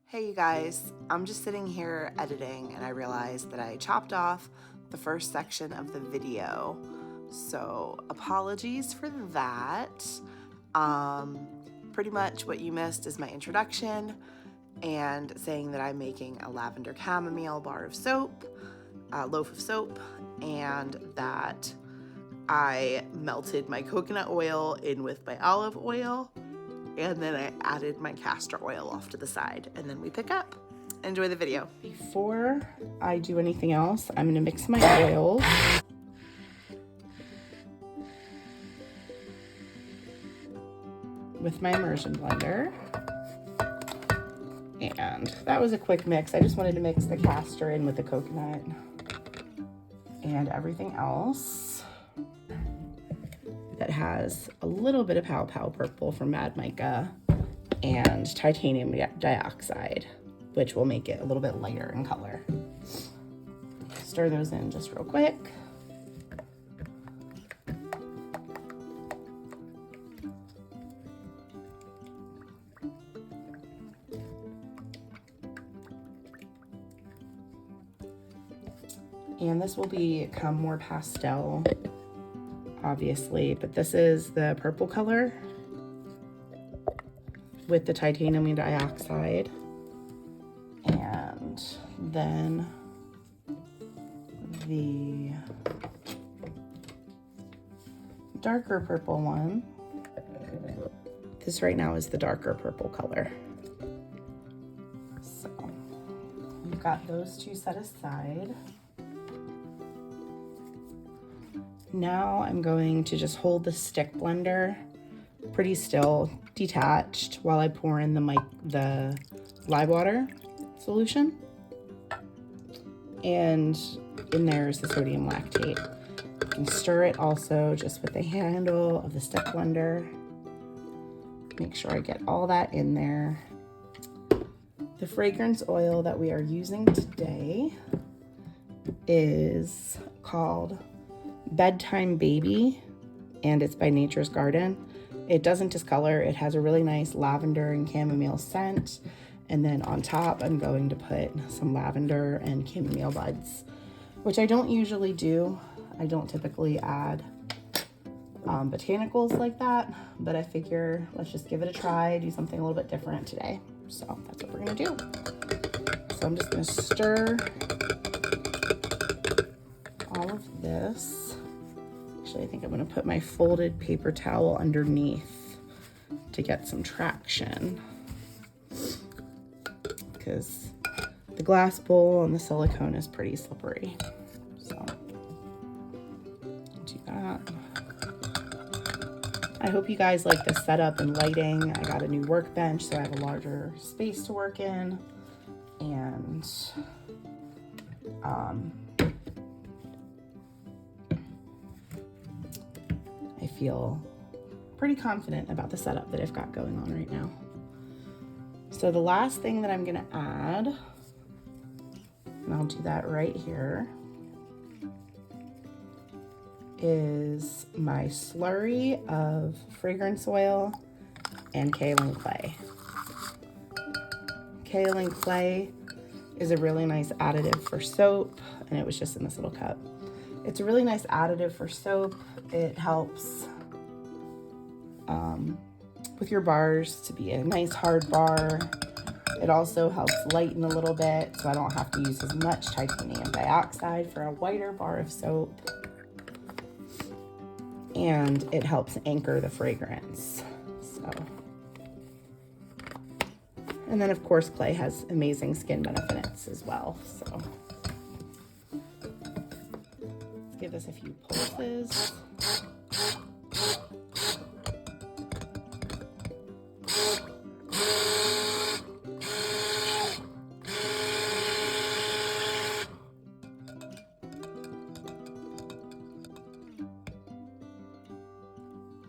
Hey you guys, I'm just sitting here editing and I realized that I chopped off the first section of the video. So apologies for that. Pretty much what you missed is my introduction and saying that I'm making a lavender chamomile bar of soap, loaf of soap, and that I melted my coconut oil in with my olive oil, and then I added my castor oil off to the side, and then we pick up. Enjoy the video. Before I do anything else, I'm gonna mix my oils. With my immersion blender. And that was a quick mix. I just wanted to mix the castor in with the coconut and everything else that has a little bit of Pow Pow purple from Mad Mica and titanium dioxide, which will make it a little bit lighter in color. Stir those in just real quick. And this will become more pastel, obviously, but this is the purple color with the titanium dioxide. And then the darker purple one. This right now is the darker purple color. So we've got those two set aside. Now I'm going to just hold the stick blender pretty still, detached, while I pour in the lye water solution. And in there is the sodium lactate. You can stir it also just with the handle of the stick blender. Make sure I get all that in there. The fragrance oil that we are using today is called Bedtime Baby, and it's by Nature's Garden. It doesn't discolor. It has a really nice lavender and chamomile scent. And then on top, I'm going to put some lavender and chamomile buds, which I don't usually do. I don't typically add botanicals like that, but I figure let's just give it a try, do something a little bit different today. So that's what we're gonna do. So I'm just gonna stir all of this. Actually, I think I'm gonna put my folded paper towel underneath to get some traction, because the glass bowl and the silicone is pretty slippery. So do that. I hope you guys like the setup and lighting. I got a new workbench, so I have a larger space to work in, and I feel pretty confident about the setup that I've got going on right now. So the last thing that I'm gonna add, and I'll do that right here, is my slurry of fragrance oil and kaolin clay. Kaolin clay is a really nice additive for soap, and it was just in this little cup. It's a really nice additive for soap. It helps with your bars to be a nice hard bar. It also helps lighten a little bit, so I don't have to use as much titanium dioxide for a whiter bar of soap. And it helps anchor the fragrance. So, and then of course clay has amazing skin benefits as well. So let's give this a few pulses.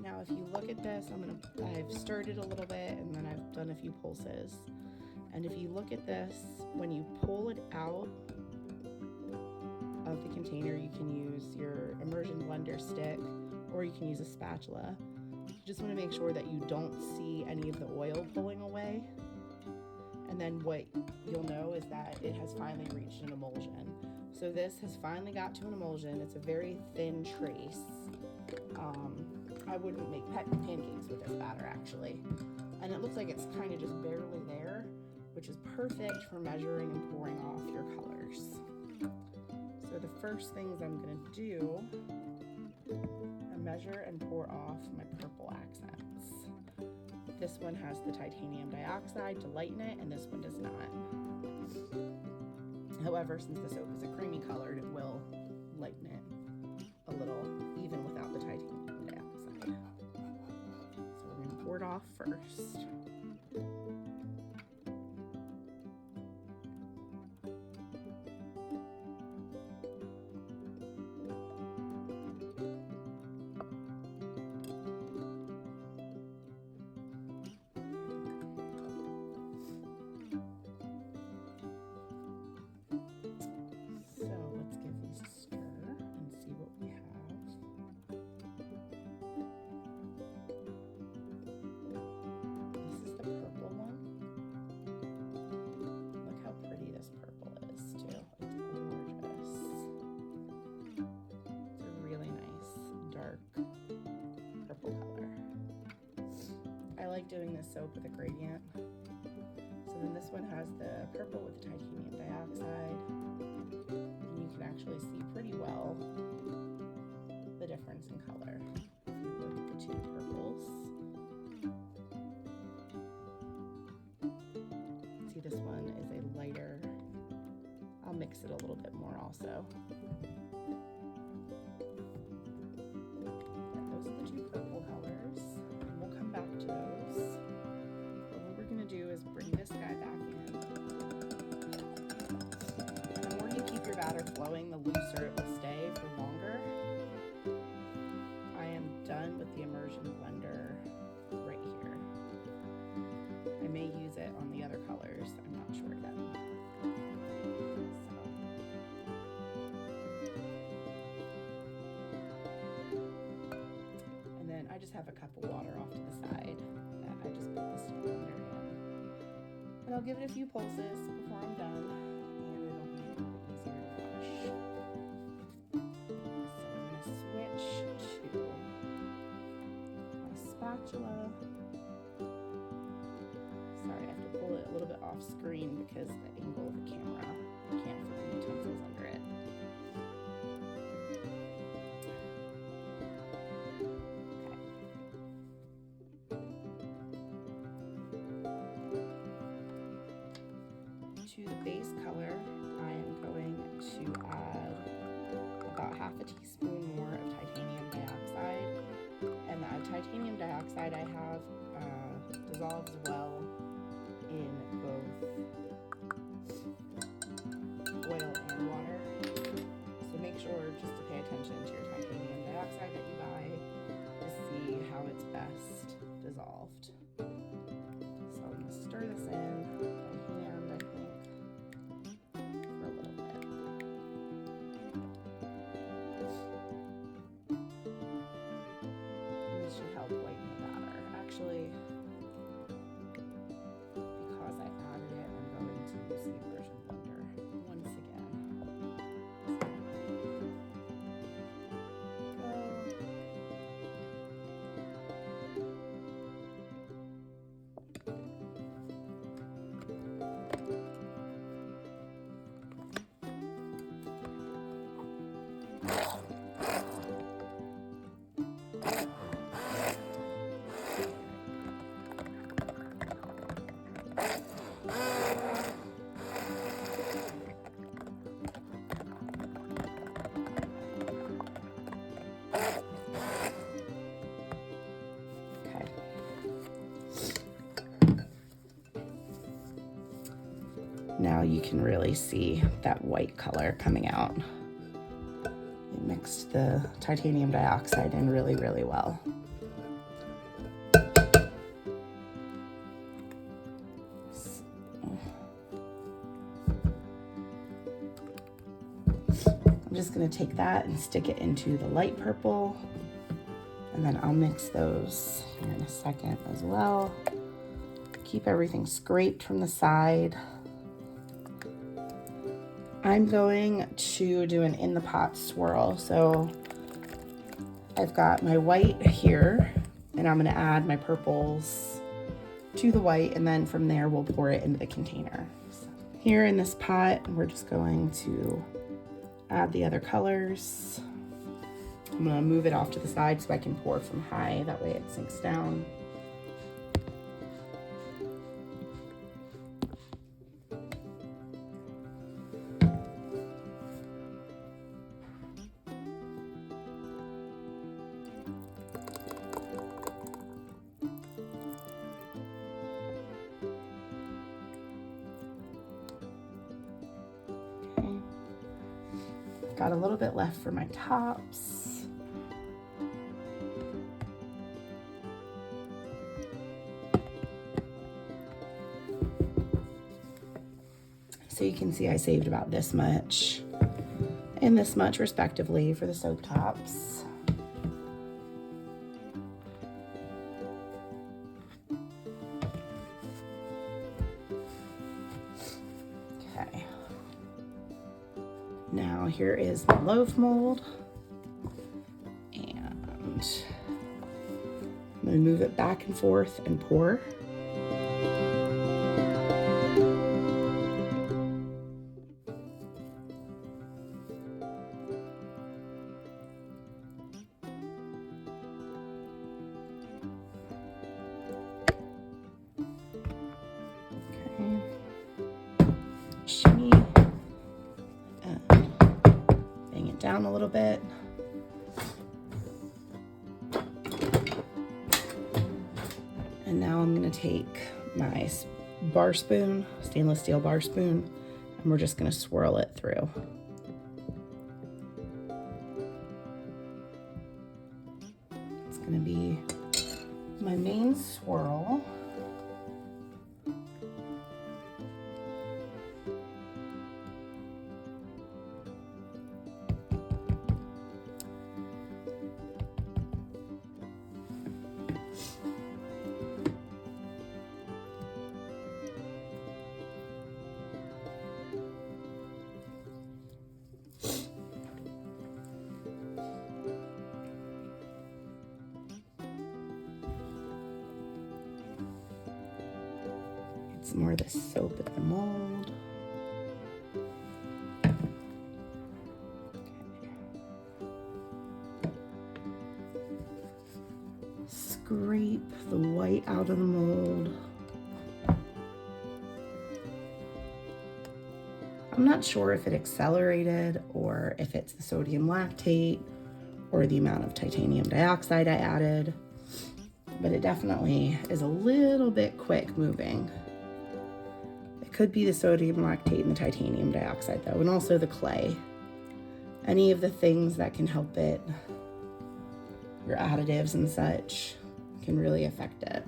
Now, if you look at this, I've stirred it a little bit, and then I've done a few pulses. And if you look at this, when you pull it out of the container, you can use your immersion blender stick, or you can use a spatula. You just want to make sure that you don't see any of the oil pulling away. And then what you'll know is that it has finally reached an emulsion. So this has finally got to an emulsion. It's a very thin trace. I wouldn't make pancakes with this batter actually. And it looks like it's kind of just barely there, which is perfect for measuring and pouring off your colors. So the first things I'm gonna do are measure and pour off my purple accents. This one has the titanium dioxide to lighten it, and this one does not. However, since the soap is a creamy colored, it will lighten it a little, even without the titanium dioxide. So we're going to pour it off first. Doing this soap with a gradient. So then this one has the purple with the titanium dioxide, and you can actually see pretty well the difference in color if you look at the two purples. See, this one is a lighter. I'll mix it a little bit more also. But those are the two purple colors, and we'll come back to those. Do is bring this guy back in. The more you keep your batter flowing, the looser it will stay for longer. I am done with the immersion blender right here. I may use it on the other colors. I'm not sure yet. And then I just have a cup of water off to the side that I just put the steam blender in. And I'll give it a few pulses before I'm done, and it'll be a little bit easier to flush. So I'm going to switch to my spatula. Sorry, I have to pull it a little bit off screen because the angle of the camera, I can't fit the utensils under it. To the base color, I am going to add about half a teaspoon more of titanium dioxide. And the titanium dioxide I have dissolves well in both oil and water. So make sure just to pay attention to your titanium dioxide that you buy to see how it's best dissolved. So I'm going to stir this in by hand, I think. Should help lighten the batter. Actually, because I added it, I'm going to use the immersion blender once again. Now you can really see that white color coming out. It mixed the titanium dioxide in really, really well. I'm just going to take that and stick it into the light purple, and then I'll mix those here in a second as well. Keep everything scraped from the side. I'm going to do an in the pot swirl. So I've got my white here, and I'm going to add my purples to the white, and then from there we'll pour it into the container. So here in this pot, we're just going to add the other colors. I'm going to move it off to the side so I can pour from high, that way it sinks down. Got a little bit left for my tops. So you can see I saved about this much and this much respectively for the soap tops. Okay. Now here is the loaf mold, and I'm gonna move it back and forth and pour. Okay. Shimmy. Down a little bit. And now I'm going to take my bar spoon, stainless steel bar spoon, and we're just going to swirl it through. It's going to be my main swirl. Some more of the soap at the mold. Okay. Scrape the white out of the mold. I'm not sure if it accelerated or if it's the sodium lactate or the amount of titanium dioxide I added, but it definitely is a little bit quick moving. Could be the sodium lactate and the titanium dioxide though, and also the clay. Any of the things that can help it, your additives and such, can really affect it.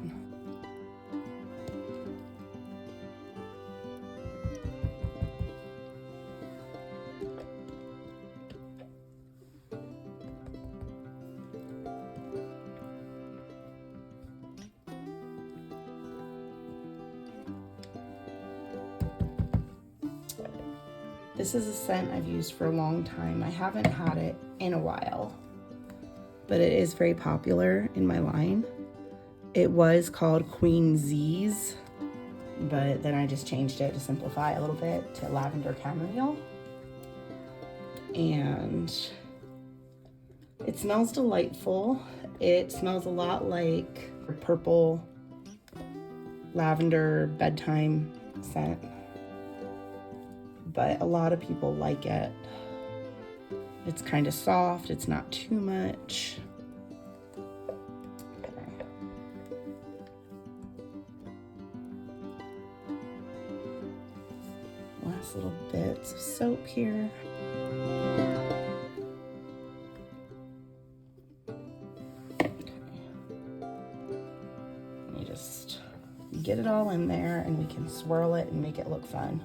This is a scent I've used for a long time. I haven't had it in a while, but it is very popular in my line. It was called Queen Z's, but then I just changed it to simplify a little bit to Lavender Chamomile. And it smells delightful. It smells a lot like a purple lavender bedtime scent, but a lot of people like it. It's kind of soft, it's not too much. Okay. Last little bits of soap here. Okay. You just get it all in there and we can swirl it and make it look fun.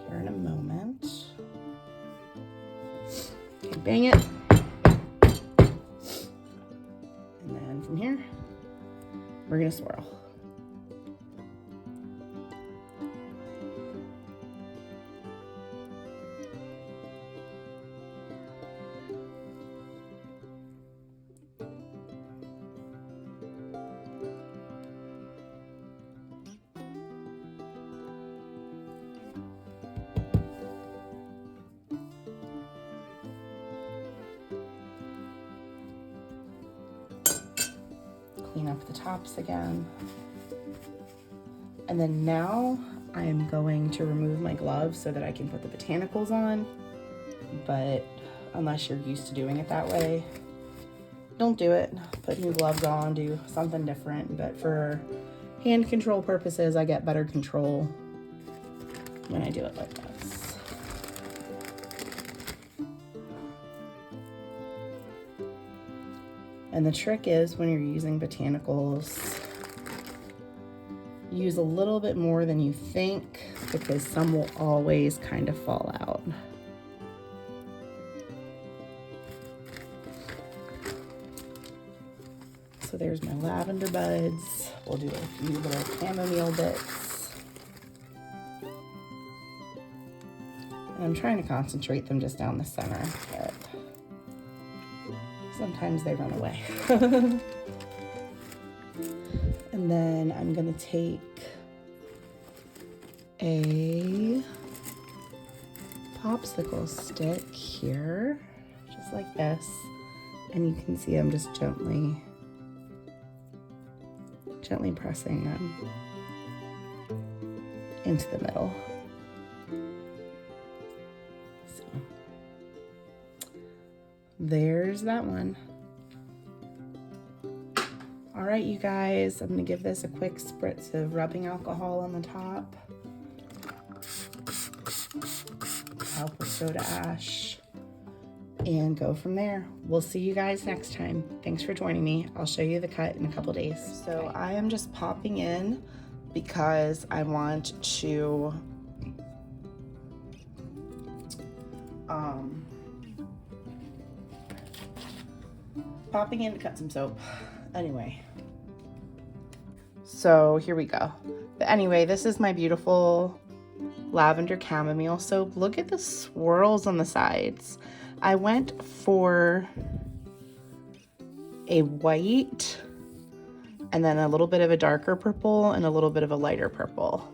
Here in a moment. Okay, bang it. And then from here, we're gonna swirl. clean up the tops again. And then now I am going to remove my gloves so that I can put the botanicals on. But unless you're used to doing it that way, don't do it. Put new gloves on, do something different. But for hand control purposes, I get better control when I do it like this. And the trick is, when you're using botanicals, use a little bit more than you think, because some will always kind of fall out. So there's my lavender buds. We'll do a few little chamomile bits. And I'm trying to concentrate them just down the center, but sometimes they run away. And then I'm gonna take a popsicle stick here, just like this. And you can see I'm just gently pressing them into the middle. So there's that one. All right, you guys, I'm gonna give this a quick spritz of rubbing alcohol on the top. Help with soda ash and go from there. We'll see you guys next time. Thanks for joining me. I'll show you the cut in a couple days. So I am just popping in because I want to popping in to cut some soap. Anyway, so here we go. But anyway, this is my beautiful lavender chamomile soap. Look at the swirls on the sides. I went for a white and then a little bit of a darker purple and a little bit of a lighter purple.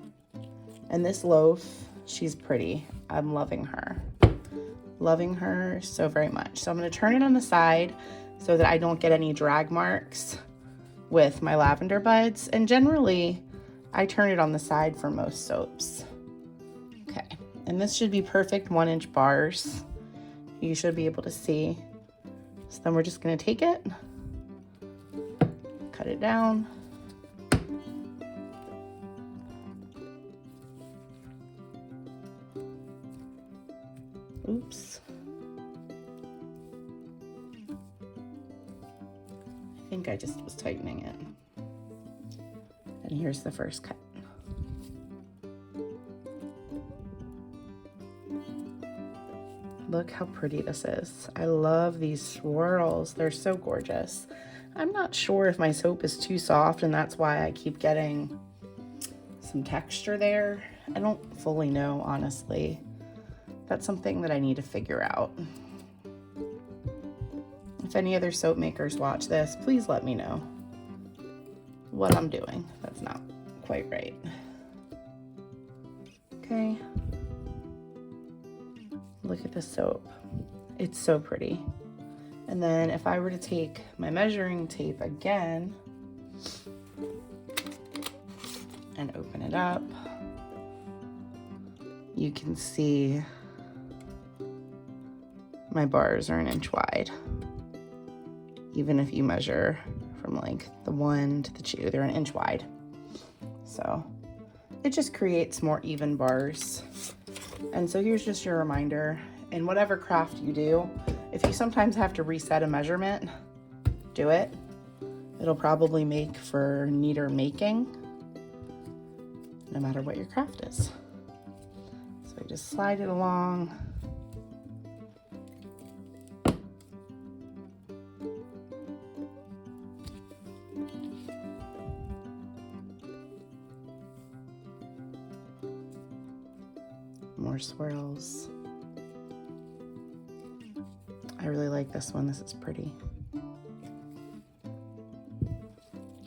And this loaf, she's pretty. I'm loving her. Loving her so very much. So I'm gonna turn it on the side so that I don't get any drag marks with my lavender buds. And generally, I turn it on the side for most soaps. Okay, and this should be perfect 1-inch bars. You should be able to see. So then we're just gonna take it, cut it down. Oops. I think I just was tightening it. And here's the first cut. Look how pretty this is. I love these swirls. They're so gorgeous. I'm not sure if my soap is too soft and that's why I keep getting some texture there. I don't fully know, honestly. That's something that I need to figure out. If any other soap makers watch this, please let me know what I'm doing. That's not quite right. Okay. Look at this soap. It's so pretty. And then if I were to take my measuring tape again and open it up, you can see my bars are 1 inch wide. Even if you measure from like the 1 to the 2, they're 1 inch wide. So it just creates more even bars. And so here's just your reminder, in whatever craft you do, if you sometimes have to reset a measurement, do it. It'll probably make for neater making, no matter what your craft is. So I just slide it along. More swirls. I really like this one. This is pretty.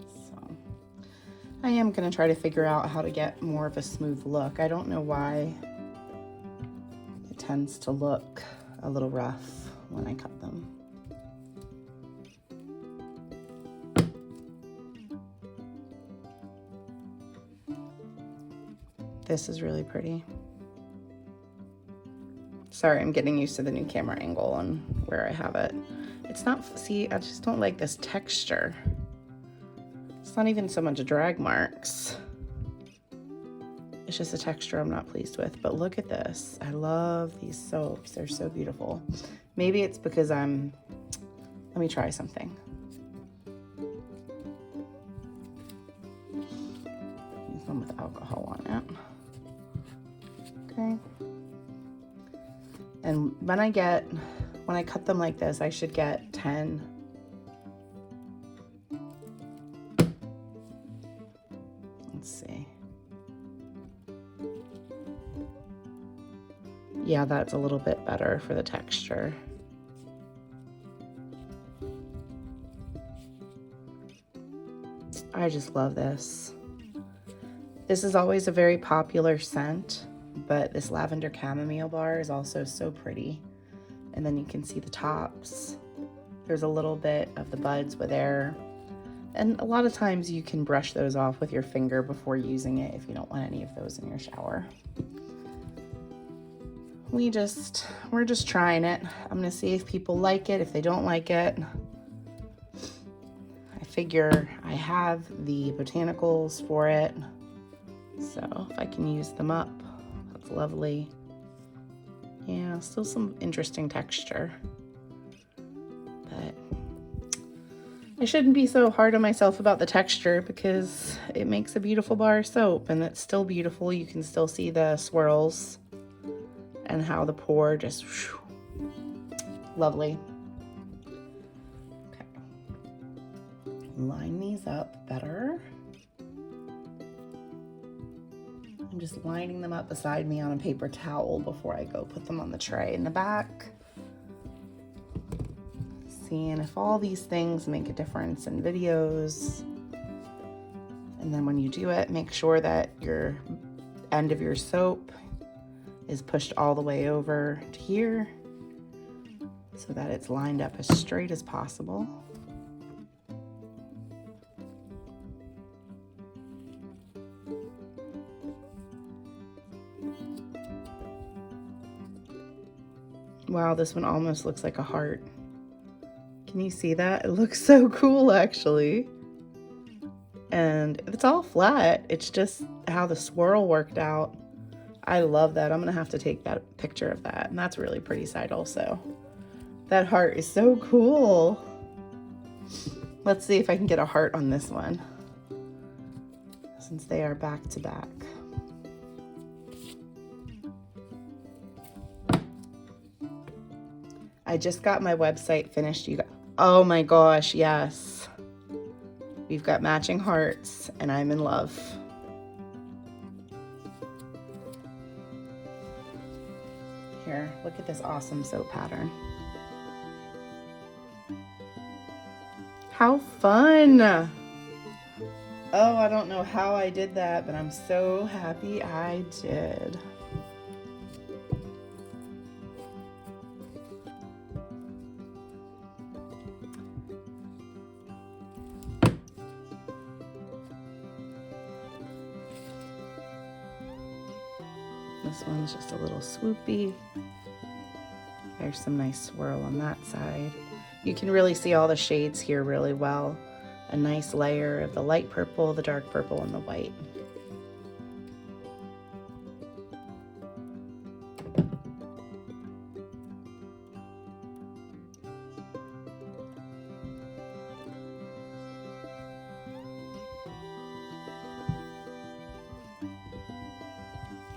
So I am going to try to figure out how to get more of a smooth look. I don't know why it tends to look a little rough when I cut them. this is really pretty. Sorry, I'm getting used to the new camera angle and where I have it. It's not, see, I just don't like this texture. It's not even so much drag marks. It's just a texture I'm not pleased with. But look at this. I love these soaps. They're so beautiful. Maybe it's because let me try something. Use one with alcohol on it. Okay. And when I cut them like this, I should get 10. Let's see. Yeah, that's a little bit better for the texture. I just love this. This is always a very popular scent, but this lavender chamomile bar is also so pretty. And then you can see the tops. There's a little bit of the buds with air. And a lot of times you can brush those off with your finger before using it if you don't want any of those in your shower. We're just trying it. I'm gonna see if people like it. If they don't like it, I figure I have the botanicals for it. So if I can use them up, that's lovely. Yeah, still some interesting texture. But I shouldn't be so hard on myself about the texture because it makes a beautiful bar of soap and it's still beautiful. You can still see the swirls and how the pour just whew, lovely. Okay. Line these up better. I'm just lining them up beside me on a paper towel before I go put them on the tray in the back. Seeing if all these things make a difference in videos. And then when you do it, make sure that your end of your soap is pushed all the way over to here so that it's lined up as straight as possible. Wow, this one almost looks like a heart. Can you see that? It looks so cool, actually. And it's all flat. It's just how the swirl worked out. I love that. I'm gonna have to take that picture of that. And that's a really pretty side also. That heart is so cool. Let's see if I can get a heart on this one, since they are back to back. I just got my website finished, you guys. Oh my gosh, yes. We've got matching hearts and I'm in love. Here, look at this awesome soap pattern. How fun! Oh, I don't know how I did that, but I'm so happy I did. This one's just a little swoopy. There's some nice swirl on that side. You can really see all the shades here really well. A nice layer of the light purple, the dark purple, and the white.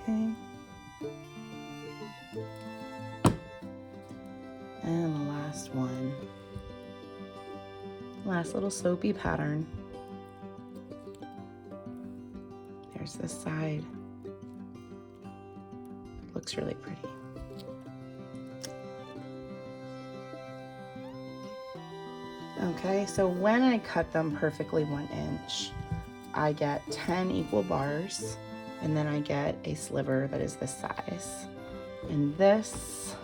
Okay. And the last one. Last little soapy pattern. There's this side. Looks really pretty. Okay, so when I cut them perfectly 1 inch, I get 10 equal bars, and then I get a sliver that is this size. And this,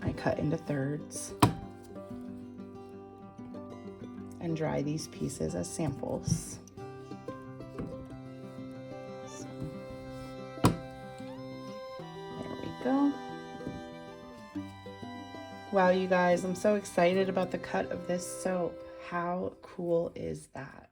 I cut into thirds and dry these pieces as samples. Wow, you guys, I'm so excited about the cut of this soap. How cool is that?